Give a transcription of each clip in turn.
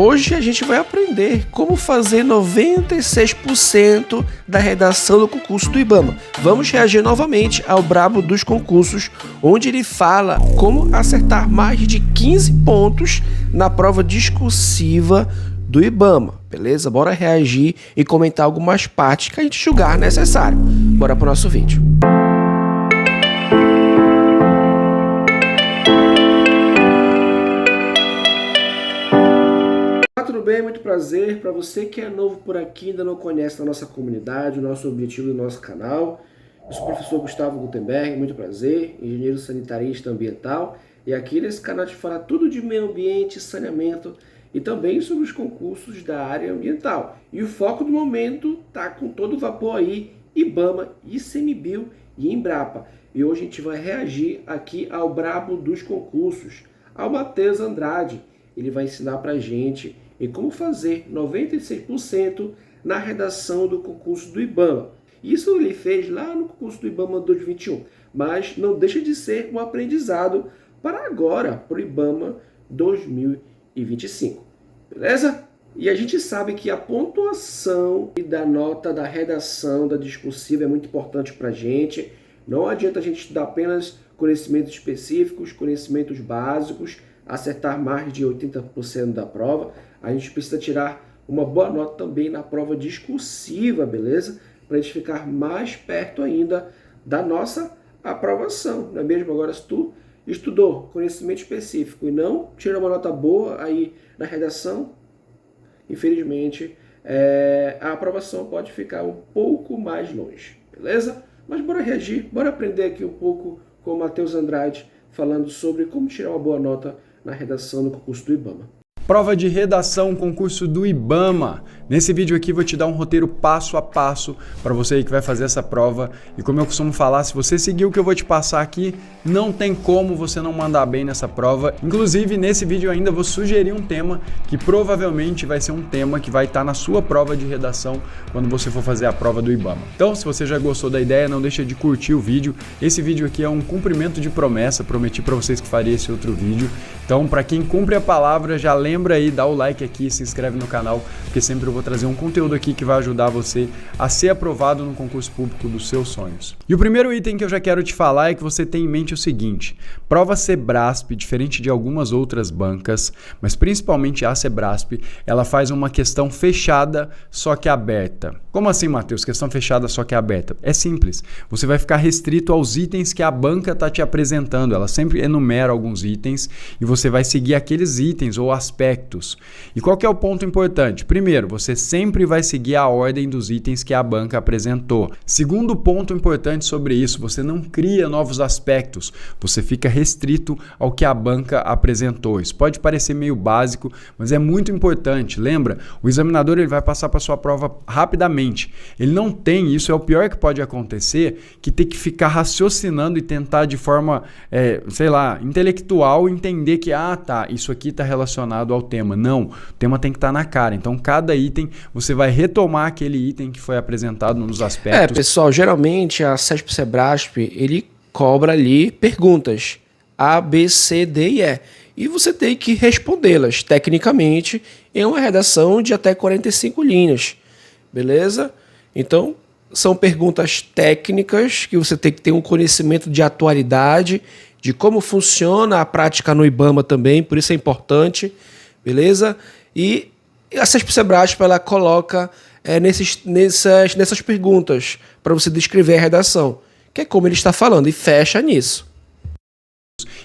Hoje a gente vai aprender como fazer 96% da redação do concurso do IBAMA. Vamos reagir novamente ao brabo dos concursos, onde ele fala como acertar mais de 15 pontos na prova discursiva do IBAMA, beleza? Bora reagir e comentar algumas partes que a gente julgar necessário. Bora pro nosso vídeo. Tudo bem? Muito prazer. Para você que é novo por aqui, ainda não conhece a nossa comunidade, o nosso objetivo do nosso canal. Eu sou o professor Gustavo Gutenberg, muito prazer, engenheiro sanitarista ambiental. E aqui nesse canal a gente fala tudo de meio ambiente, saneamento e também sobre os concursos da área ambiental. E o foco do momento tá com todo vapor aí, IBAMA, ICMBio e Embrapa. E hoje a gente vai reagir aqui ao brabo dos concursos, ao Matheus Andrade. Ele vai ensinar pra gente e como fazer 96% na redação do concurso do IBAMA. Isso ele fez lá no concurso do IBAMA 2021, mas não deixa de ser um aprendizado para agora, para o IBAMA 2025, beleza? E a gente sabe que a pontuação da nota da redação, da discursiva é muito importante para a gente. Não adianta a gente estudar apenas conhecimentos específicos, conhecimentos básicos, acertar mais de 80% da prova. A gente precisa tirar uma boa nota também na prova discursiva, beleza? Para a gente ficar mais perto ainda da nossa aprovação, não é mesmo? Agora, se tu estudou conhecimento específico e não tira uma nota boa aí na redação, infelizmente, a aprovação pode ficar um pouco mais longe, beleza? Mas bora reagir, bora aprender aqui um pouco com o Matheus Andrade, falando sobre como tirar uma boa nota na redação do concurso do IBAMA. Prova de redação, concurso do IBAMA. Nesse vídeo aqui vou te dar um roteiro passo a passo para você aí que vai fazer essa prova. E como eu costumo falar, se você seguir o que eu vou te passar aqui, não tem como você não mandar bem nessa prova. Inclusive, nesse vídeo eu ainda vou sugerir um tema que provavelmente vai ser um tema que vai estar na sua prova de redação quando você for fazer a prova do IBAMA. Então, se você já gostou da ideia, não deixa de curtir o vídeo. Esse vídeo aqui é um cumprimento de promessa, prometi para vocês que faria esse outro vídeo. Então, para quem cumpre a palavra, já lembra aí, dá o like aqui, se inscreve no canal, porque sempre eu vou trazer um conteúdo aqui que vai ajudar você a ser aprovado no concurso público dos seus sonhos. E o primeiro item que eu já quero te falar é que você tem em mente o seguinte: prova Sebrasp, diferente de algumas outras bancas, mas principalmente a Sebrasp, ela faz uma questão fechada, só que aberta. Como assim, Matheus? Questão fechada, só que aberta? É simples, você vai ficar restrito aos itens que a banca está te apresentando, ela sempre enumera alguns itens e você vai seguir aqueles itens ou aspectos. E qual que é o ponto importante? Primeiro, você sempre vai seguir a ordem dos itens que a banca apresentou. Segundo ponto importante sobre isso, você não cria novos aspectos, você fica restrito ao que a banca apresentou. Isso pode parecer meio básico, mas é muito importante. Lembra? O examinador ele vai passar para sua prova rapidamente. Ele não tem, isso é o pior que pode acontecer, que ter que ficar raciocinando e tentar de forma, intelectual entender que, isso aqui está relacionado ao tema. Não, o tema tem que estar na cara. Então, cada item, você vai retomar aquele item que foi apresentado nos aspectos. Pessoal, geralmente a SESP Sebrasp, ele cobra ali perguntas A, B, C, D e E. E você tem que respondê-las tecnicamente em uma redação de até 45 linhas. Beleza? Então, são perguntas técnicas que você tem que ter um conhecimento de atualidade, de como funciona a prática no IBAMA também, por isso é importante, beleza? E a SESP Sebrasp, ela coloca nessas perguntas para você descrever a redação, que é como ele está falando, e fecha nisso.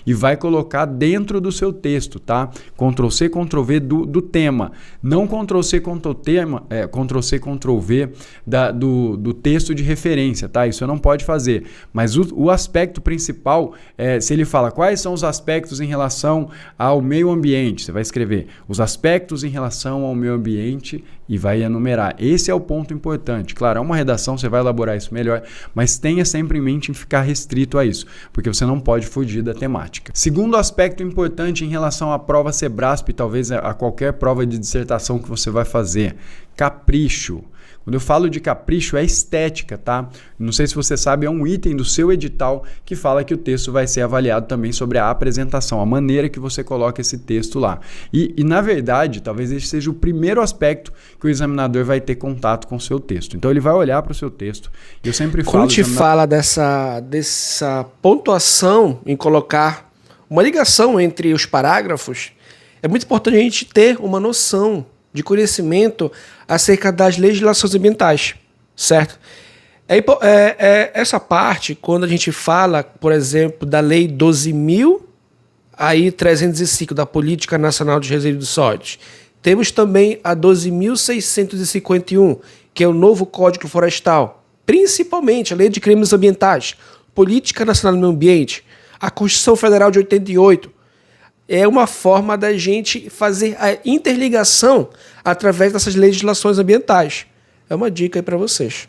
E vai colocar dentro do seu texto, tá? Ctrl+C, Ctrl+V do tema. Não Ctrl+C, Ctrl+C, Ctrl+V do texto de referência, tá? Isso você não pode fazer. Mas o aspecto principal, se ele fala quais são os aspectos em relação ao meio ambiente, você vai escrever os aspectos em relação ao meio ambiente e vai enumerar. Esse é o ponto importante. Claro, é uma redação, você vai elaborar isso melhor, mas tenha sempre em mente em ficar restrito a isso, porque você não pode fugir da temática. Segundo aspecto importante em relação à prova Sebrasp, talvez a qualquer prova de dissertação que você vai fazer, capricho. Quando eu falo de capricho, é estética, tá? Não sei se você sabe, é um item do seu edital que fala que o texto vai ser avaliado também sobre a apresentação, a maneira que você coloca esse texto lá. E na verdade, talvez esse seja o primeiro aspecto que o examinador vai ter contato com o seu texto. Então ele vai olhar para o seu texto. Eu sempre falo... Quando a gente fala dessa pontuação em colocar uma ligação entre os parágrafos, é muito importante a gente ter uma noção de conhecimento acerca das legislações ambientais, certo? Essa parte, quando a gente fala, por exemplo, da Lei 12.305 da Política Nacional de Resíduos Sólidos, temos também a 12.651, que é o novo Código Florestal, principalmente a Lei de Crimes Ambientais, Política Nacional do Meio Ambiente, a Constituição Federal de 88, é uma forma da gente fazer a interligação através dessas legislações ambientais. É uma dica aí para vocês.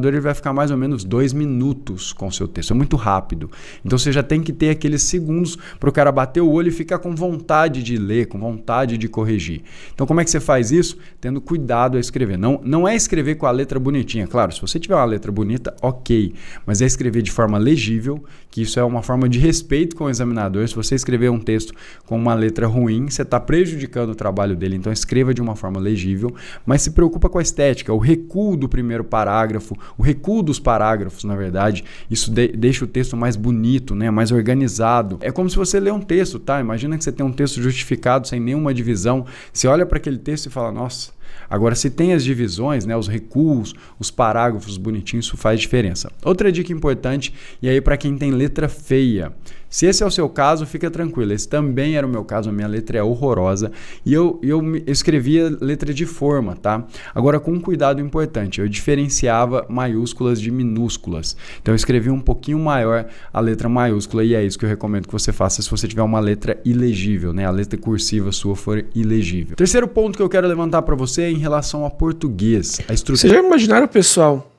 Ele vai ficar mais ou menos 2 minutos com o seu texto, é muito rápido. Então você já tem que ter aqueles segundos para o cara bater o olho e ficar com vontade de ler, com vontade de corrigir. Então como é que você faz isso? Tendo cuidado a escrever. Não é escrever com a letra bonitinha. Claro, se você tiver uma letra bonita, ok. Mas é escrever de forma legível, que isso é uma forma de respeito com o examinador. Se você escrever um texto com uma letra ruim, você está prejudicando o trabalho dele. Então escreva de uma forma legível, mas se preocupa com a estética, o recuo do primeiro parágrafo, o recuo dos parágrafos, na verdade, isso deixa o texto mais bonito, né? Mais organizado. É como se você lê um texto, tá? Imagina que você tem um texto justificado sem nenhuma divisão. Você olha para aquele texto e fala, nossa... Agora, se tem as divisões, né, os recuos, os parágrafos bonitinhos, isso faz diferença. Outra dica importante, e aí para quem tem letra feia, se esse é o seu caso, fica tranquilo. Esse também era o meu caso, a minha letra é horrorosa e eu escrevia letra de forma, tá? Agora, com um cuidado importante, eu diferenciava maiúsculas de minúsculas. Então, eu escrevi um pouquinho maior a letra maiúscula e é isso que eu recomendo que você faça se você tiver uma letra ilegível, né? A letra cursiva sua for ilegível. Terceiro ponto que eu quero levantar para você é em relação a português. A estrutura... Vocês já imaginaram, pessoal?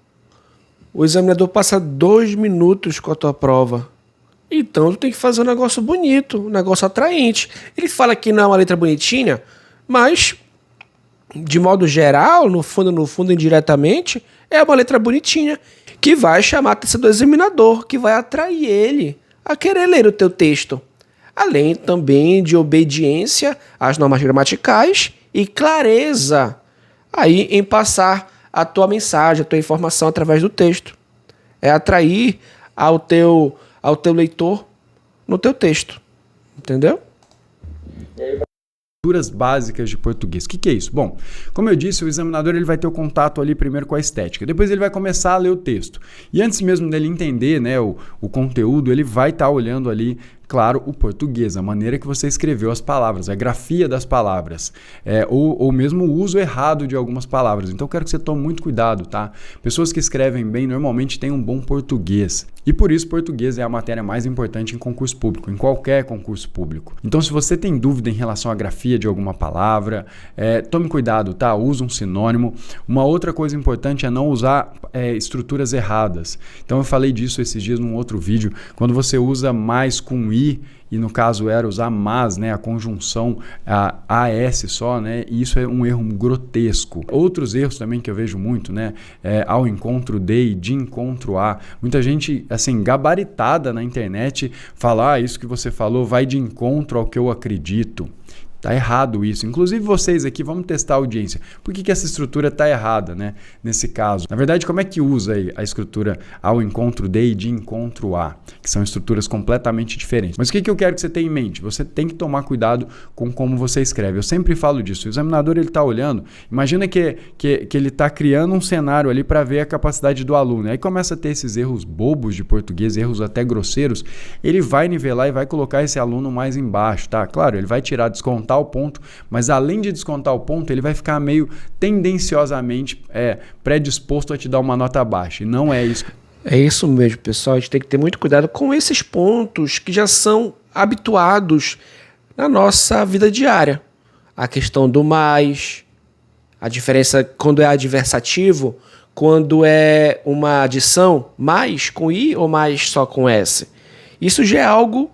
O examinador passa 2 minutos com a tua prova. Então, tu tem que fazer um negócio bonito, um negócio atraente. Ele fala que não é uma letra bonitinha, mas, de modo geral, no fundo, indiretamente, é uma letra bonitinha, que vai chamar a atenção do examinador, que vai atrair ele a querer ler o teu texto. Além também de obediência às normas gramaticais e clareza aí em passar a tua mensagem, a tua informação através do texto. É atrair ao teu leitor no teu texto. Entendeu? Estruturas básicas de português. O que é isso? Bom, como eu disse, o examinador ele vai ter o contato ali primeiro com a estética. Depois ele vai começar a ler o texto. E antes mesmo dele entender, né, o conteúdo, ele vai estar olhando ali, claro, o português, a maneira que você escreveu as palavras, a grafia das palavras, ou mesmo o uso errado de algumas palavras. Então eu quero que você tome muito cuidado, tá? Pessoas que escrevem bem normalmente têm um bom português. E por isso português é a matéria mais importante em concurso público, em qualquer concurso público. Então se você tem dúvida em relação à grafia de alguma palavra, tome cuidado, tá? Use um sinônimo. Uma outra coisa importante é não usar estruturas erradas. Então eu falei disso esses dias num outro vídeo. Quando você usa mais com i, e no caso era usar mas, né, a conjunção AS só, né, e isso é um erro grotesco. Outros erros também que eu vejo muito, né, ao encontro de encontro a. Muita gente, assim, gabaritada na internet fala, isso que você falou vai de encontro ao que eu acredito. Tá errado isso. Inclusive vocês aqui, vamos testar a audiência. Por que essa estrutura tá errada, né? Nesse caso. Na verdade, como é que usa aí a estrutura ao encontro e de encontro a? Que são estruturas completamente diferentes. Mas o que eu quero que você tenha em mente? Você tem que tomar cuidado com como você escreve. Eu sempre falo disso. O examinador, ele tá olhando. Imagina que ele tá criando um cenário ali para ver a capacidade do aluno. Aí começa a ter esses erros bobos de português, erros até grosseiros. Ele vai nivelar e vai colocar esse aluno mais embaixo, tá? Claro, ele vai descontar o ponto, mas além de descontar o ponto, ele vai ficar meio tendenciosamente predisposto a te dar uma nota baixa, e não é isso. É isso mesmo, pessoal. A gente tem que ter muito cuidado com esses pontos que já são habituados na nossa vida diária. A questão do mais, a diferença quando é adversativo, quando é uma adição, mais com i ou mais só com s. Isso já é algo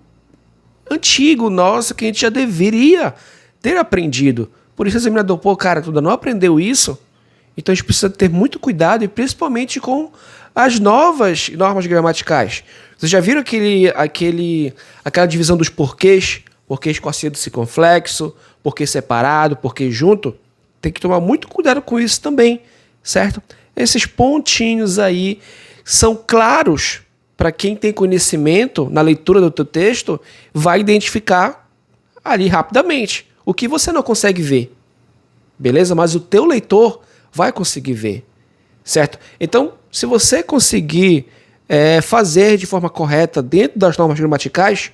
antigo, nossa, que a gente já deveria ter aprendido, Por isso o examinador, pô, cara, tu ainda não aprendeu isso? Então a gente precisa ter muito cuidado, e principalmente com as novas normas gramaticais. Vocês já viram aquela divisão dos porquês? Porquês com acento circunflexo, porquê separado, porquê junto? Tem que tomar muito cuidado com isso também, certo? Esses pontinhos aí são claros para quem tem conhecimento na leitura do teu texto, vai identificar ali rapidamente o que você não consegue ver, beleza? Mas o teu leitor vai conseguir ver, certo? Então, se você conseguir fazer de forma correta dentro das normas gramaticais,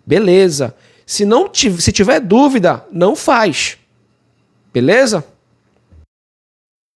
beleza. Se tiver dúvida, não faz, beleza?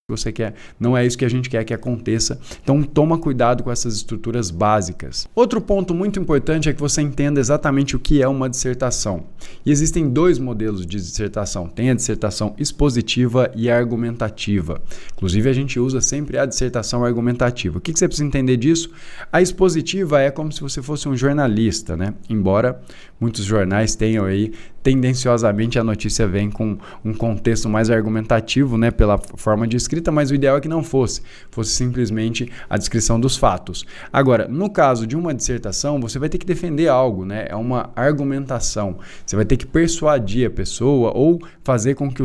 Você quer, não é isso que a gente quer que aconteça. Então toma cuidado com essas estruturas básicas. Outro ponto muito importante é que você entenda exatamente o que é uma dissertação. E existem dois modelos de dissertação. Tem a dissertação expositiva e a argumentativa. Inclusive a gente usa sempre a dissertação argumentativa. O que você precisa entender disso? A expositiva é como se você fosse um jornalista, né? Embora muitos jornais tenham aí, tendenciosamente a notícia vem com um contexto mais argumentativo, né, pela forma de escrita, mas o ideal é que não fosse simplesmente a descrição dos fatos. Agora, no caso de uma dissertação, você vai ter que defender algo, né? É uma argumentação. Você vai ter que persuadir a pessoa ou fazer com que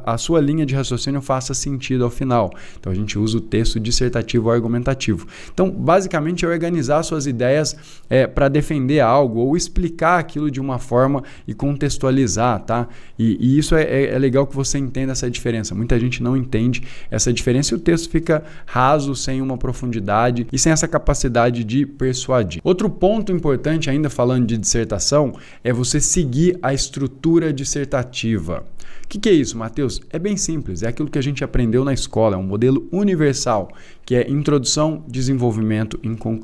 a sua linha de raciocínio faça sentido ao final. Então a gente usa o texto dissertativo ou argumentativo. Então, basicamente, é organizar suas ideias para defender algo ou explicar aquilo de uma forma e contextualizar, tá? E isso é legal que você entenda essa diferença. Muita gente não entende essa diferença e o texto fica raso, sem uma profundidade e sem essa capacidade de persuadir. Outro ponto importante, ainda falando de dissertação, é você seguir a estrutura dissertativa. O que é isso, Matheus? É bem simples, é aquilo que a gente aprendeu na escola, é um modelo universal, que é introdução, desenvolvimento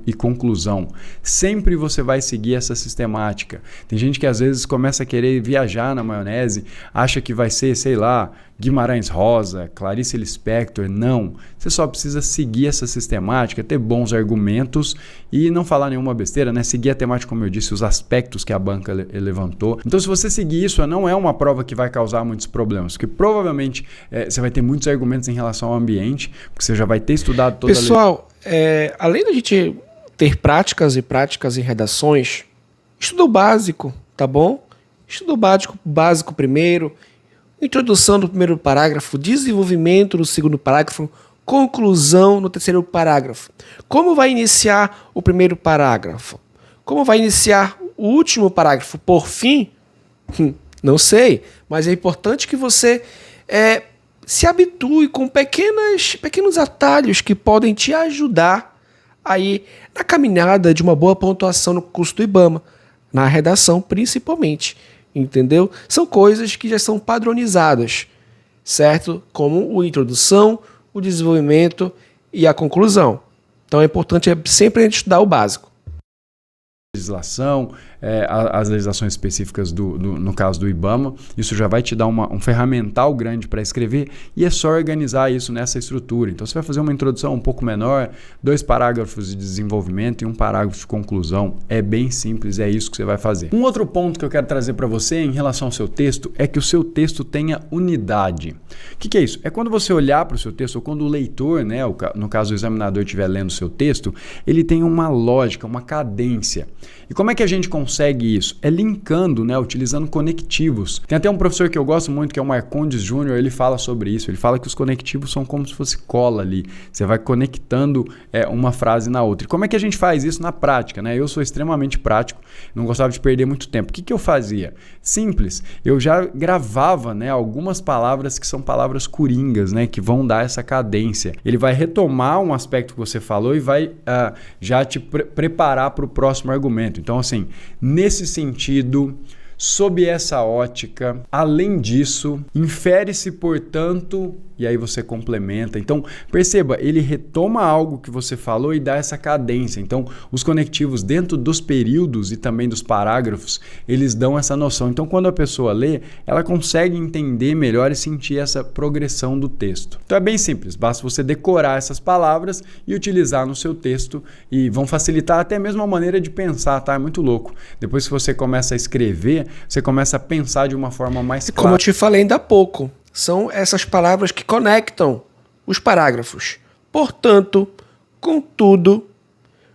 e conclusão. Sempre você vai seguir essa sistemática. Tem gente que às vezes começa a querer viajar na maionese, acha que vai ser, sei lá, Guimarães Rosa, Clarice Lispector. Não, você só precisa seguir essa sistemática, ter bons argumentos e não falar nenhuma besteira, né? Seguir a temática, como eu disse, os aspectos que a banca levantou. Então, se você seguir isso, não é uma prova que vai causar muitos problemas, porque provavelmente você vai ter muitos argumentos em relação ao ambiente, porque você já vai ter estudado toda Pessoal, além da gente ter práticas e práticas em redações, estuda o básico, tá bom? Estuda o básico primeiro, introdução do primeiro parágrafo, desenvolvimento do segundo parágrafo, conclusão no terceiro parágrafo. Como vai iniciar o primeiro parágrafo? Como vai iniciar o último parágrafo? Por fim? Não sei, mas é importante que você se habitue com pequenos atalhos que podem te ajudar aí na caminhada de uma boa pontuação no curso do IBAMA, na redação principalmente. Entendeu? São coisas que já são padronizadas, certo? Como a introdução, o desenvolvimento e a conclusão. Então é importante sempre a gente estudar o básico. Legislação, as legislações específicas no caso do IBAMA, isso já vai te dar um ferramental grande para escrever e é só organizar isso nessa estrutura. Então você vai fazer uma introdução um pouco menor, 2 parágrafos de desenvolvimento e 1 parágrafo de conclusão. É bem simples, é isso que você vai fazer. Um outro ponto que eu quero trazer para você em relação ao seu texto é que o seu texto tenha unidade. O que é isso? É quando você olhar para o seu texto ou quando o leitor, né, no caso o examinador, estiver lendo o seu texto, ele tem uma lógica, uma cadência. E como é que a gente consegue isso? É linkando, né, utilizando conectivos. Tem até um professor que eu gosto muito, que é o Marcondes Júnior, ele fala sobre isso. Ele fala que os conectivos são como se fosse cola ali. Você vai conectando uma frase na outra. E como é que a gente faz isso na prática, né? Eu sou extremamente prático, não gostava de perder muito tempo. O que eu fazia? Simples. Eu já gravava, né, algumas palavras que são palavras coringas, né, que vão dar essa cadência. Ele vai retomar um aspecto que você falou e vai já te preparar para o próximo argumento. Então, assim, nesse sentido, sob essa ótica, além disso, infere-se, portanto, e aí você complementa. Então, perceba, ele retoma algo que você falou e dá essa cadência. Então, os conectivos dentro dos períodos e também dos parágrafos, eles dão essa noção. Então, quando a pessoa lê, ela consegue entender melhor e sentir essa progressão do texto. Então, é bem simples, basta você decorar essas palavras e utilizar no seu texto e vão facilitar até mesmo a maneira de pensar, tá? É muito louco. Depois que você começa a escrever, linha, você começa a pensar de uma forma mais clara. Como eu te falei ainda há pouco, são essas palavras que conectam os parágrafos. Portanto, contudo,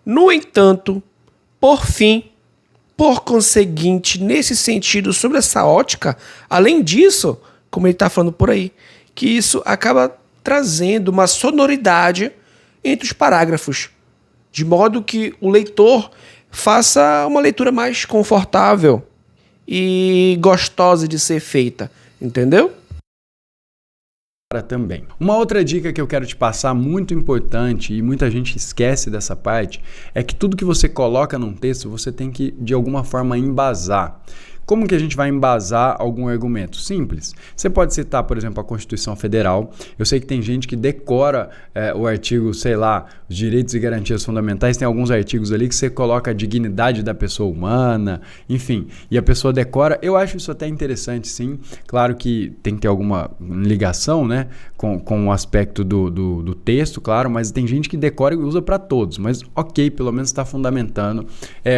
no entanto, por fim, por conseguinte, nesse sentido, sobre essa ótica, além disso, como ele está falando por aí, que isso acaba trazendo uma sonoridade entre os parágrafos, de modo que o leitor faça uma leitura mais confortável e gostosa de ser feita, entendeu? Também. Uma outra dica que eu quero te passar, muito importante, e muita gente esquece dessa parte, é que tudo que você coloca num texto, você tem que, de alguma forma, embasar. Como que a gente vai embasar algum argumento? Simples. Você pode citar, por exemplo, a Constituição Federal. Eu sei que tem gente que decora o artigo, sei lá, os direitos e garantias fundamentais. Tem alguns artigos ali que você coloca a dignidade da pessoa humana, enfim, e a pessoa decora. Eu acho isso até interessante, sim. Claro que tem que ter alguma ligação, né, com o aspecto do texto, claro, mas tem gente que decora e usa para todos. Mas ok, pelo menos está fundamentando.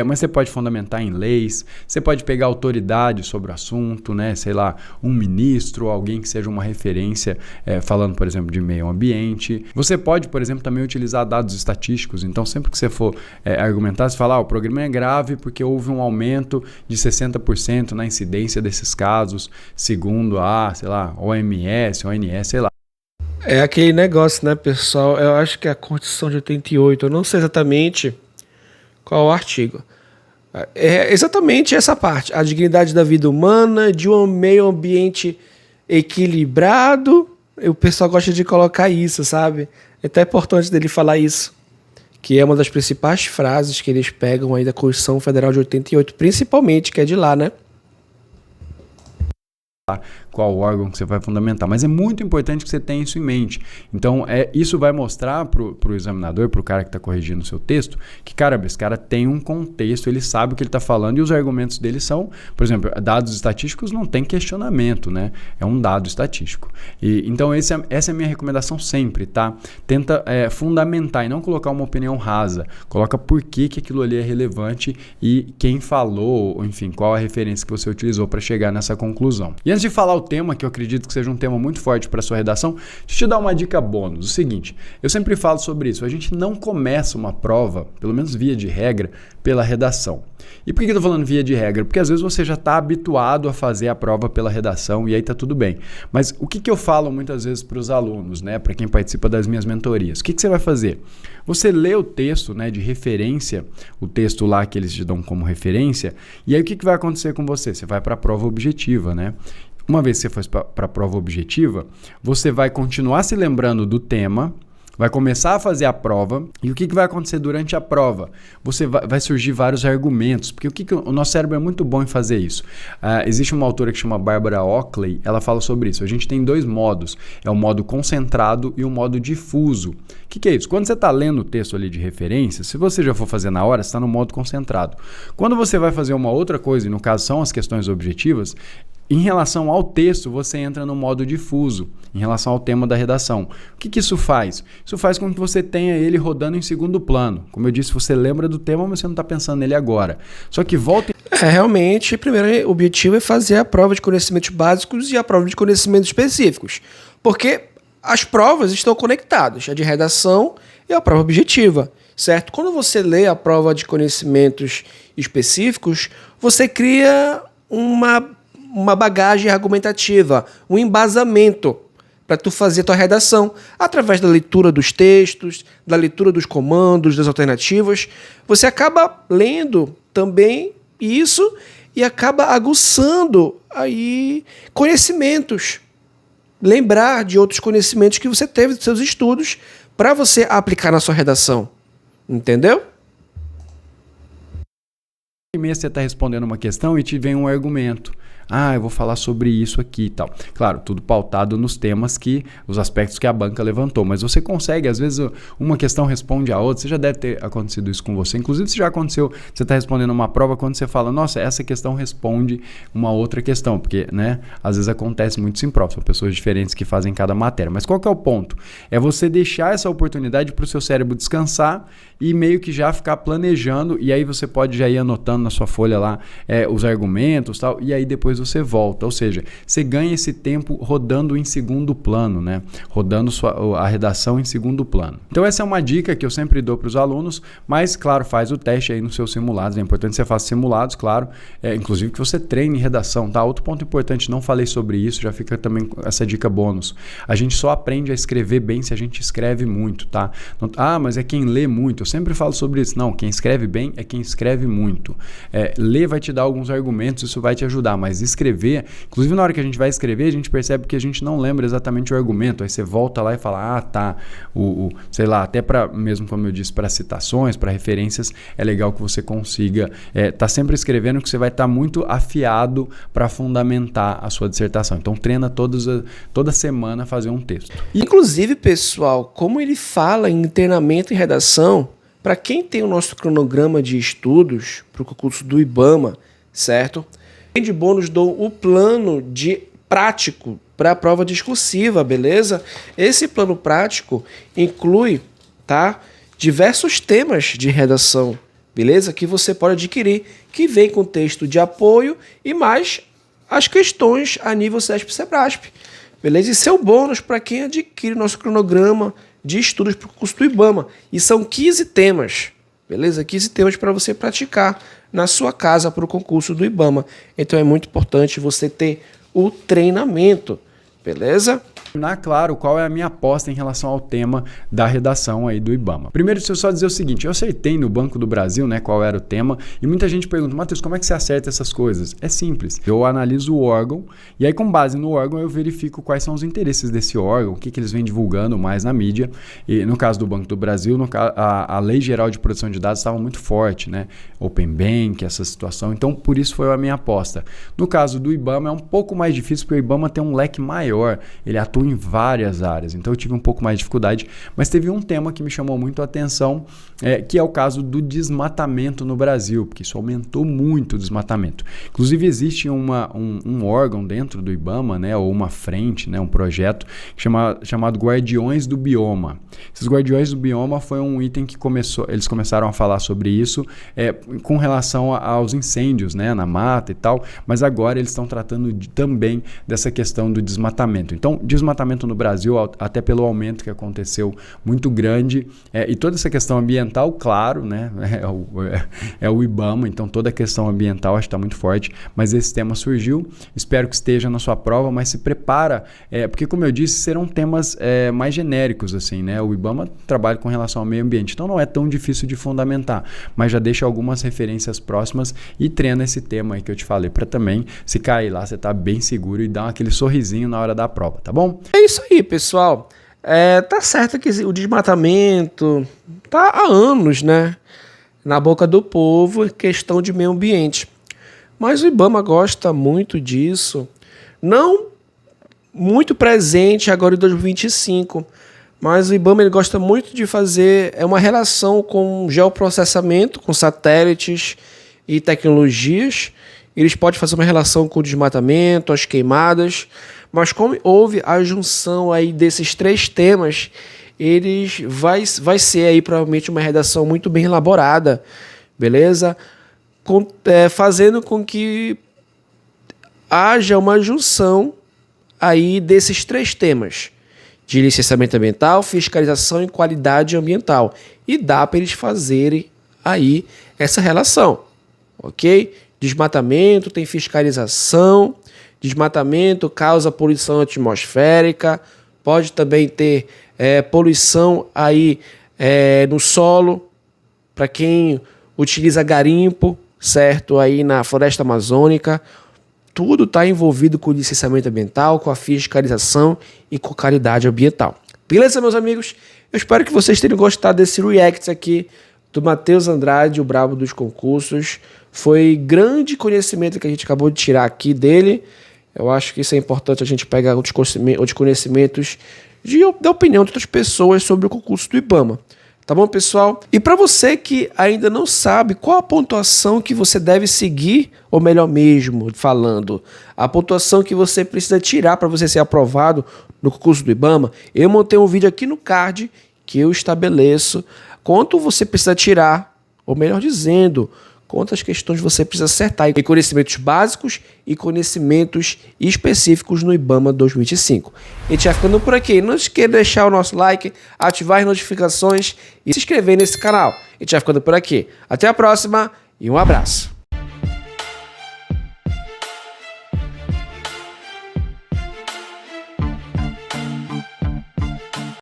Mas você pode fundamentar em leis, você pode pegar autoridade sobre o assunto, né? Sei lá, um ministro, alguém que seja uma referência, falando, por exemplo, de meio ambiente. Você pode, por exemplo, também utilizar dados estatísticos. Então, sempre que você for argumentar, você fala, o problema é grave porque houve um aumento de 60% na incidência desses casos, segundo a, sei lá, OMS, ONS, sei lá. É aquele negócio, né, pessoal? Eu acho que é a Constituição de 88, eu não sei exatamente qual o artigo. É exatamente essa parte, a dignidade da vida humana, de um meio ambiente equilibrado. O pessoal gosta de colocar isso, sabe? É até importante dele falar isso, que é uma das principais frases que eles pegam aí da Constituição Federal de 88, principalmente, que é de lá, né? Qual órgão que você vai fundamentar, mas é muito importante que você tenha isso em mente. Então, isso vai mostrar para o examinador, para o cara que está corrigindo o seu texto, que, caramba, esse cara tem um contexto, ele sabe o que ele está falando e os argumentos dele são, por exemplo, dados estatísticos não tem questionamento, né? É um dado estatístico. Então, essa é a minha recomendação sempre, tá? Tenta fundamentar e não colocar uma opinião rasa. Coloca por que aquilo ali é relevante e quem falou, ou, enfim, qual a referência que você utilizou para chegar nessa conclusão. E antes de falar o tema, que eu acredito que seja um tema muito forte para a sua redação, deixa eu te dar uma dica bônus. O seguinte, eu sempre falo sobre isso, a gente não começa uma prova, pelo menos via de regra, pela redação. E por que eu estou falando via de regra? Porque às vezes você já está habituado a fazer a prova pela redação e aí está tudo bem. Mas o que eu falo muitas vezes para os alunos, né, para quem participa das minhas mentorias? O que você vai fazer? Você lê o texto, né, de referência, o texto lá que eles te dão como referência, e aí o que vai acontecer com você? Você vai para a prova objetiva, né? Uma vez que você for para a prova objetiva, você vai continuar se lembrando do tema, vai começar a fazer a prova, e o que vai acontecer durante a prova? Vai surgir vários argumentos, porque o nosso cérebro é muito bom em fazer isso. Existe uma autora que chama Barbara Oakley, ela fala sobre isso. A gente tem dois modos, é o modo concentrado e o modo difuso. O que é isso? Quando você está lendo o texto ali de referência, se você já for fazer na hora, você está no modo concentrado. Quando você vai fazer uma outra coisa, e no caso são as questões objetivas, em relação ao texto, você entra no modo difuso, em relação ao tema da redação. O que isso faz? Isso faz com que você tenha ele rodando em segundo plano. Como eu disse, você lembra do tema, mas você não está pensando nele agora. Só que volta... Realmente, o primeiro objetivo é fazer a prova de conhecimentos básicos e a prova de conhecimentos específicos. Porque as provas estão conectadas, a de redação e a prova objetiva, certo? Quando você lê a prova de conhecimentos específicos, você cria uma bagagem argumentativa, um embasamento para tu fazer tua redação, através da leitura dos textos, da leitura dos comandos, das alternativas. Você acaba lendo também isso e acaba aguçando aí conhecimentos. Lembrar de outros conhecimentos que você teve dos seus estudos para você aplicar na sua redação. Entendeu? Você está respondendo uma questão e te vem um argumento. eu vou falar sobre isso aqui e tal. Claro, tudo pautado nos temas os aspectos que a banca levantou, mas você consegue, às vezes uma questão responde a outra, você já deve ter acontecido isso com você, inclusive se já aconteceu, você está respondendo uma prova, quando você fala, nossa, essa questão responde uma outra questão, porque, né, às vezes acontece muito isso em prova, são pessoas diferentes que fazem cada matéria, mas qual que é o ponto? É você deixar essa oportunidade para o seu cérebro descansar e meio que já ficar planejando, e aí você pode já ir anotando na sua folha lá os argumentos e tal, e aí depois você volta, ou seja, você ganha esse tempo rodando em segundo plano, né? Rodando a redação em segundo plano. Então essa é uma dica que eu sempre dou para os alunos, mas claro, faz o teste aí nos seus simulados, é importante que você faça simulados, claro, inclusive que você treine redação, tá? Outro ponto importante, não falei sobre isso, já fica também essa dica bônus. A gente só aprende a escrever bem se a gente escreve muito, tá? Mas é quem lê muito, eu sempre falo sobre isso. Não, quem escreve bem é quem escreve muito. Ler vai te dar alguns argumentos, isso vai te ajudar, mas escrever, inclusive na hora que a gente vai escrever, a gente percebe que a gente não lembra exatamente o argumento, aí você volta lá e fala, sei lá, até para, mesmo como eu disse, para citações, para referências, é legal que você consiga tá sempre escrevendo, que você vai estar muito afiado para fundamentar a sua dissertação. Então treina toda semana fazer um texto. Inclusive, pessoal, como ele fala em treinamento e redação, para quem tem o nosso cronograma de estudos para o concurso do IBAMA, certo? De bônus dou o plano de prático para a prova discursiva, beleza? Esse plano prático inclui, tá, diversos temas de redação, beleza? Que você pode adquirir, que vem com texto de apoio e mais as questões a nível CESP-CEBRASP, beleza? Isso é o bônus para quem adquire o nosso cronograma de estudos para o curso do IBAMA. E são 15 temas, beleza? 15 temas para você praticar na sua casa para o concurso do IBAMA. Então é muito importante você ter o treinamento, beleza? Claro, qual é a minha aposta em relação ao tema da redação aí do IBAMA. Primeiro, deixa eu só dizer o seguinte, eu acertei no Banco do Brasil, né, qual era o tema, e muita gente pergunta, Matheus, como é que você acerta essas coisas? É simples, eu analiso o órgão, e aí com base no órgão eu verifico quais são os interesses desse órgão, o que eles vêm divulgando mais na mídia, e no caso do Banco do Brasil, a Lei Geral de Proteção de Dados estava muito forte, né, Open Bank, essa situação, então por isso foi a minha aposta. No caso do IBAMA é um pouco mais difícil, porque o IBAMA tem um leque maior, ele atua em várias áreas, então eu tive um pouco mais de dificuldade, mas teve um tema que me chamou muito a atenção, que é o caso do desmatamento no Brasil, porque isso aumentou muito o desmatamento. Inclusive existe um órgão dentro do IBAMA, né, ou uma frente, né, um projeto chamado Guardiões do Bioma. Esses Guardiões do Bioma foi um item que eles começaram a falar sobre isso com relação aos incêndios, né, na mata e tal, mas agora eles estão tratando também dessa questão do desmatamento. Então, desmatamento no Brasil, até pelo aumento que aconteceu muito grande, e toda essa questão ambiental, claro, né, é o IBAMA, então toda a questão ambiental acho que está muito forte, mas esse tema surgiu, espero que esteja na sua prova, mas se prepara, porque como eu disse, serão temas mais genéricos, assim, né, o IBAMA trabalha com relação ao meio ambiente, então não é tão difícil de fundamentar, mas já deixa algumas referências próximas e treina esse tema aí que eu te falei, para também, se cair lá, você tá bem seguro e dar aquele sorrisinho na hora da prova, tá bom? É isso aí, pessoal. Tá certo que o desmatamento tá há anos, né, na boca do povo, questão de meio ambiente. Mas o IBAMA gosta muito disso, não muito presente agora em 2025, mas o IBAMA ele gosta muito de fazer uma relação com geoprocessamento, com satélites e tecnologias. Eles podem fazer uma relação com o desmatamento, as queimadas, mas como houve a junção aí desses três temas, vai ser aí provavelmente uma redação muito bem elaborada, beleza? Fazendo com que haja uma junção aí desses três temas, de licenciamento ambiental, fiscalização e qualidade ambiental. E dá para eles fazerem aí essa relação, ok? Desmatamento tem fiscalização, desmatamento causa poluição atmosférica, pode também ter poluição aí no solo, para quem utiliza garimpo, certo? Aí na floresta amazônica, tudo está envolvido com o licenciamento ambiental, com a fiscalização e com a qualidade ambiental. Beleza, meus amigos? Eu espero que vocês tenham gostado desse react aqui do Matheus Andrade, o brabo dos concursos. Foi grande conhecimento que a gente acabou de tirar aqui dele. Eu acho que isso é importante a gente pegar outros conhecimentos da opinião de outras pessoas sobre o concurso do IBAMA. Tá bom, pessoal? E para você que ainda não sabe qual a pontuação que você deve seguir, ou melhor mesmo, falando, a pontuação que você precisa tirar para você ser aprovado no concurso do IBAMA, eu montei um vídeo aqui no card que eu estabeleço quanto você precisa tirar, ou melhor dizendo, quantas questões você precisa acertar em conhecimentos básicos e conhecimentos específicos no IBAMA 2025. A gente vai ficando por aqui. Não esqueça de deixar o nosso like, ativar as notificações e se inscrever nesse canal. A gente vai ficando por aqui. Até a próxima e um abraço.